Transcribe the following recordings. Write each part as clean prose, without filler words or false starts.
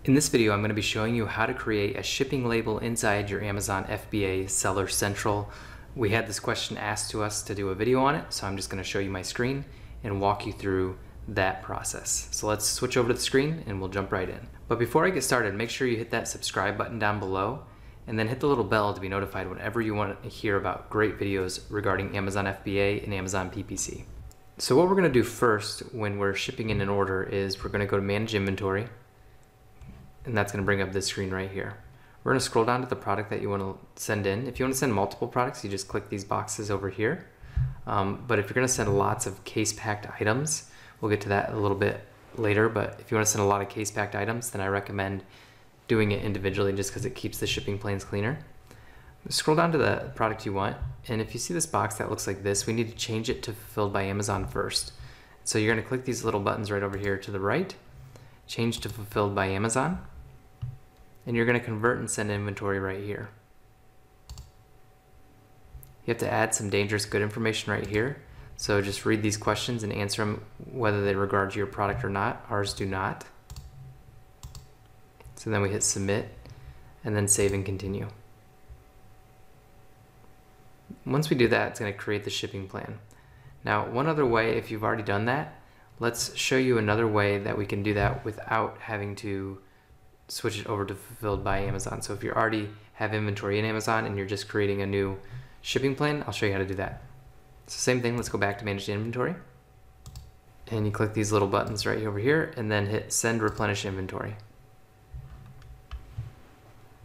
In this video, I'm going to be showing you how to create a shipping label inside your Amazon FBA Seller Central. We had this question asked to us to do a video on it, so I'm just going to show you my screen and walk you through that process. So let's switch over to the screen and we'll jump right in. But before I get started, make sure you hit that subscribe button down below and then hit the little bell to be notified whenever you want to hear about great videos regarding Amazon FBA and Amazon PPC. So what we're going to do first when we're shipping in an order is we're going to go to Manage Inventory, and that's going to bring up this screen right here. We're going to scroll down to the product that you want to send in. If you want to send multiple products, you just click these boxes over here. But if you're going to send lots of case-packed items, we'll get to that a little bit later, but if you want to send a lot of case-packed items, then I recommend doing it individually just because it keeps the shipping planes cleaner. Scroll down to the product you want, and if you see this box that looks like this, we need to change it to Fulfilled by Amazon first. So you're going to click these little buttons right over here to the right, change to Fulfilled by Amazon, and you're going to convert and send inventory right here. You have to add some dangerous good information right here. So just read these questions and answer them whether they regard your product or not. Ours do not. So then we hit submit and then save and continue. Once we do that, it's going to create the shipping plan. Now, one other way, if you've already done that, let's show you another way that we can do that without having to switch it over to Fulfilled by Amazon. So if you already have inventory in Amazon and you're just creating a new shipping plan, I'll show you how to do that. So same thing, let's go back to Manage Inventory. And you click these little buttons right over here and then hit Send Replenish Inventory.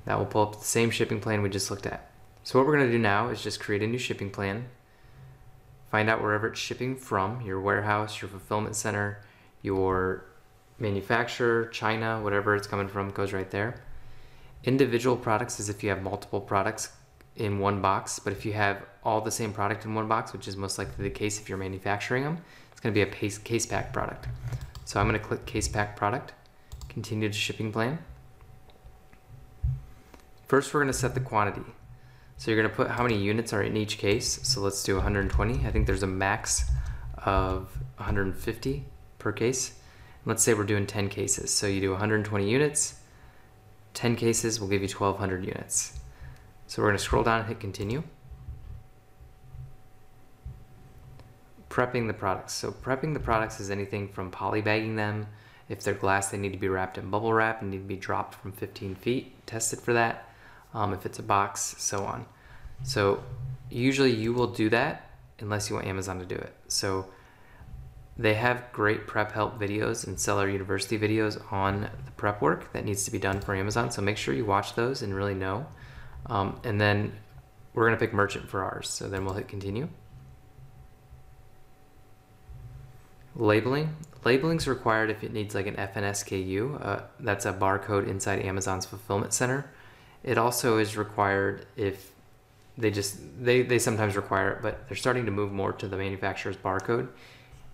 That will pull up the same shipping plan we just looked at. So what we're going to do now is just create a new shipping plan. Find out wherever it's shipping from, your warehouse, your fulfillment center, your manufacturer, China, whatever it's coming from goes right there. Individual products is if you have multiple products in one box, but if you have all the same product in one box, which is most likely the case if you're manufacturing them, it's going to be a case pack product. So I'm going to click case pack product, continue to shipping plan. First, we're going to set the quantity. So you're going to put how many units are in each case. So let's do 120. I think there's a max of 150 per case. Let's say we're doing 10 cases. So you do 120 units, 10 cases will give you 1,200 units. So we're going to scroll down and hit continue. Prepping the products. So prepping the products is anything from polybagging them. If they're glass, they need to be wrapped in bubble wrap and need to be dropped from 15 feet, tested for that. If it's a box, so on. So usually you will do that unless you want Amazon to do it. So they have great prep help videos and Seller University videos on the prep work that needs to be done for Amazon. So make sure you watch those and really know. And then we're going to pick merchant for ours. So then we'll hit continue. Labeling. Labeling is required if it needs like an FNSKU. That's a barcode inside Amazon's fulfillment center. It also is required if they sometimes require it, but they're starting to move more to the manufacturer's barcode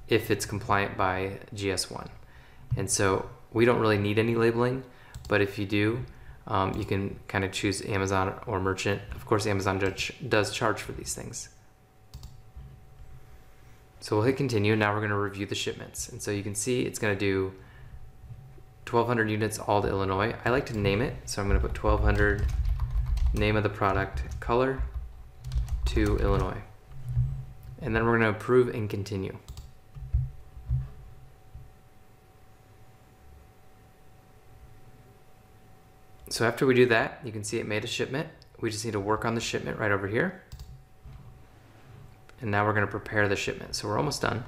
if it's compliant by GS1. And so we don't really need any labeling, but if you do, you can kind of choose Amazon or merchant. Of course, Amazon does charge for these things. So we'll hit continue. Now we're going to review the shipments. And so you can see it's going to do 1,200 units all to Illinois. I like to name it, so I'm going to put 1,200, name of the product, color, to Illinois. And then we're going to approve and continue. So after we do that, you can see it made a shipment. We just need to work on the shipment right over here. And now we're going to prepare the shipment. So we're almost done.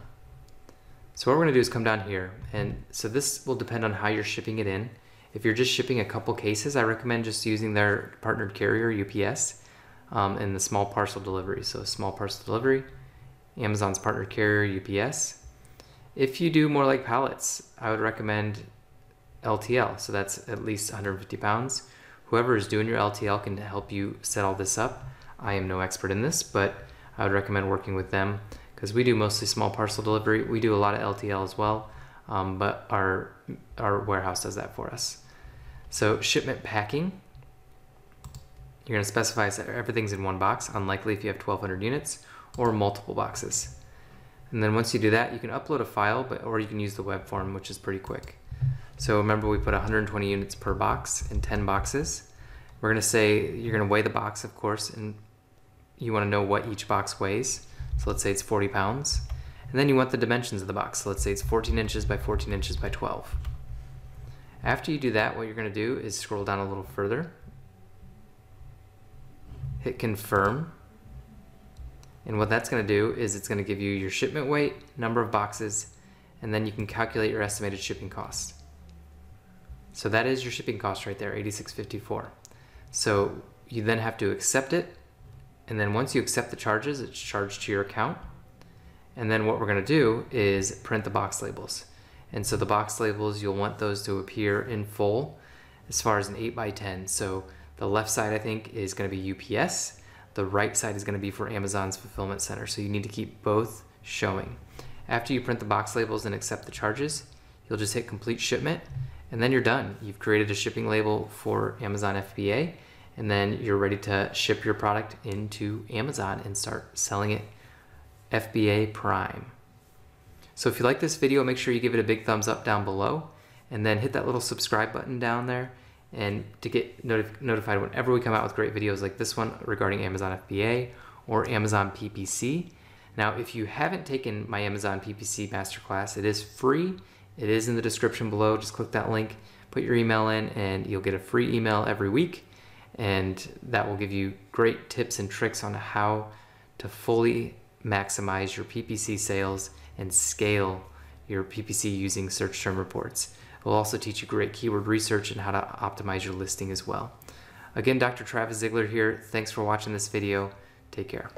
So what we're going to do is come down here, and so this will depend on how you're shipping it in. If you're just shipping a couple cases, I recommend just using their partnered carrier, UPS, and the small parcel delivery. So small parcel delivery, Amazon's partnered carrier, UPS. If you do more like pallets, I would recommend LTL. So that's at least 150 pounds. Whoever is doing your LTL can help you set all this up. I am no expert in this, but I would recommend working with them, because we do mostly small parcel delivery. We do a lot of LTL as well, but our warehouse does that for us. So shipment packing, you're going to specify that everything's in one box, unlikely if you have 1,200 units or multiple boxes. And then once you do that, you can upload a file, or you can use the web form, which is pretty quick. So remember, we put 120 units per box in 10 boxes. We're going to say you're going to weigh the box, of course, and you want to know what each box weighs. So let's say it's 40 pounds. And then you want the dimensions of the box. So let's say it's 14 inches by 14 inches by 12. After you do that, what you're going to do is scroll down a little further, hit confirm, and what that's going to do is it's going to give you your shipment weight, number of boxes, and then you can calculate your estimated shipping cost. So that is your shipping cost right there, $86.54. So you then have to accept it, and then once you accept the charges, it's charged to your account. And then what we're going to do is print the box labels. And so the box labels, you'll want those to appear in full as far as an 8x10. So the left side, I think, is going to be UPS. The right side is going to be for Amazon's fulfillment center. So you need to keep both showing. After you print the box labels and accept the charges, you'll just hit complete shipment, and then you're done. You've created a shipping label for Amazon FBA, and then you're ready to ship your product into Amazon and start selling it FBA Prime. So if you like this video, make sure you give it a big thumbs up down below, and then hit that little subscribe button down there, and to get notified whenever we come out with great videos like this one regarding Amazon FBA or Amazon PPC. Now, if you haven't taken my Amazon PPC masterclass, it is free. It is in the description below. Just click that link, put your email in, and you'll get a free email every week. And that will give you great tips and tricks on how to fully maximize your PPC sales and scale your PPC using search term reports. It will also teach you great keyword research and how to optimize your listing as well. Again, Dr. Travis Ziegler here. Thanks for watching this video. Take care.